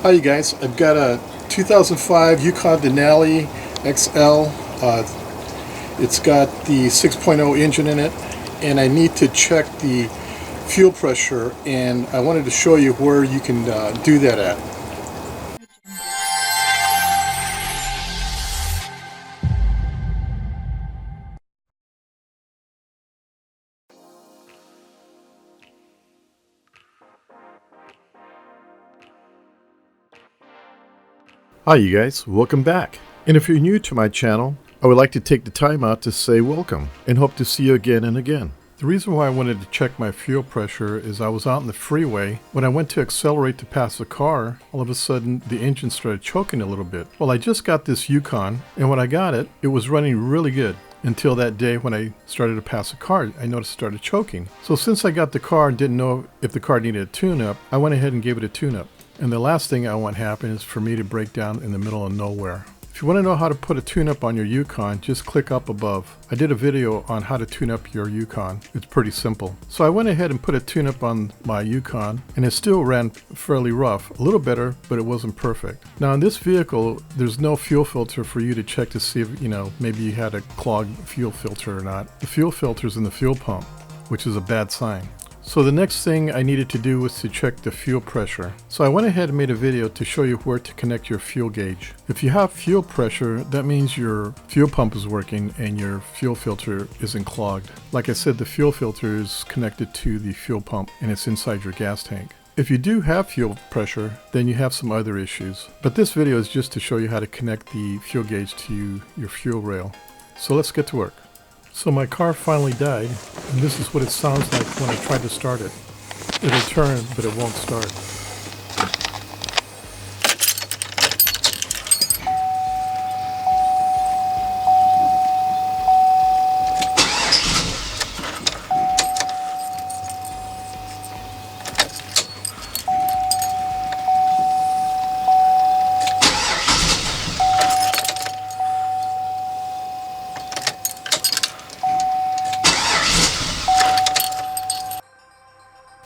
Hi you guys, I've got a 2005 Yukon Denali XL. It's got the 6.0 engine in it, and I need to check the fuel pressure, and I wanted to show you where you can do that at. Hi you guys, welcome back. And if you're new to my channel, I would like to take the time out to say welcome and hope to see you again and again. The reason why I wanted to check my fuel pressure is I was out in the freeway. When I went to accelerate to pass a car, all of a sudden the engine started choking a little bit. Well, I just got this Yukon, and when I got it, it was running really good. Until that day when I started to pass a car, I noticed it started choking. So since I got the car and didn't know if the car needed a tune-up, I went ahead and gave it a tune-up. And the last thing I want to happen is for me to break down in the middle of nowhere. If you want to know how to put a tune-up on your Yukon, just click up above. I did a video on how to tune up your Yukon. It's pretty simple. So I went ahead and put a tune-up on my Yukon, and it still ran fairly rough. A little better, but it wasn't perfect. Now in this vehicle, there's no fuel filter for you to check to see if, maybe you had a clogged fuel filter or not. The fuel filter's in the fuel pump, which is a bad sign. So the next thing I needed to do was to check the fuel pressure. So I went ahead and made a video to show you where to connect your fuel gauge. If you have fuel pressure, that means your fuel pump is working and your fuel filter isn't clogged. Like I said, the fuel filter is connected to the fuel pump and it's inside your gas tank. If you do have fuel pressure, then you have some other issues. But this video is just to show you how to connect the fuel gauge to your fuel rail. So let's get to work. So my car finally died, and this is what it sounds like when I try to start it. It'll turn, but it won't start.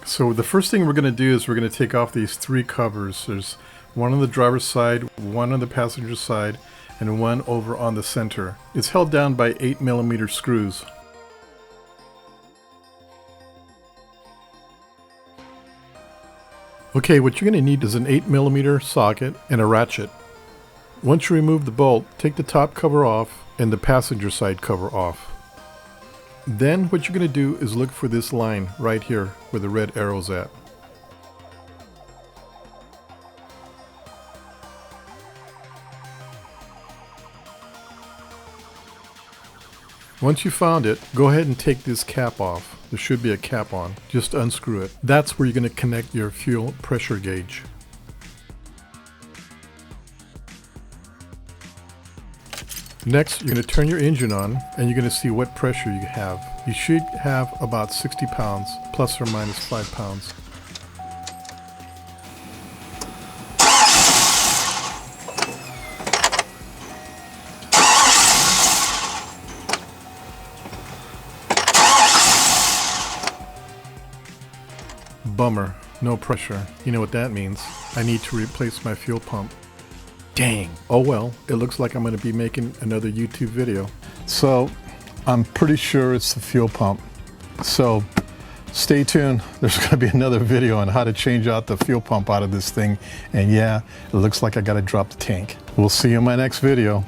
So the first thing we're going to do is we're going to take off these three covers. There's one on the driver's side, one on the passenger side, and one over on the center. It's held down by 8mm screws. Okay, what you're going to need is an 8mm socket and a ratchet. Once you remove the bolt, take the top cover off and the passenger side cover off. Then what you're going to do is look for this line right here where the red arrow's at. Once you found it, go ahead and take this cap off. There should be a cap on. Just unscrew it. That's where you're going to connect your fuel pressure gauge. Next, you're going to turn your engine on, and you're going to see what pressure you have. You should have about 60 pounds, plus or minus 5 pounds. Bummer, no pressure. You know what that means. I need to replace my fuel pump. Dang. Oh well, it looks like I'm going to be making another YouTube video. So, I'm pretty sure it's the fuel pump. So, stay tuned. There's going to be another video on how to change out the fuel pump out of this thing. And yeah, it looks like I got to drop the tank. We'll see you in my next video.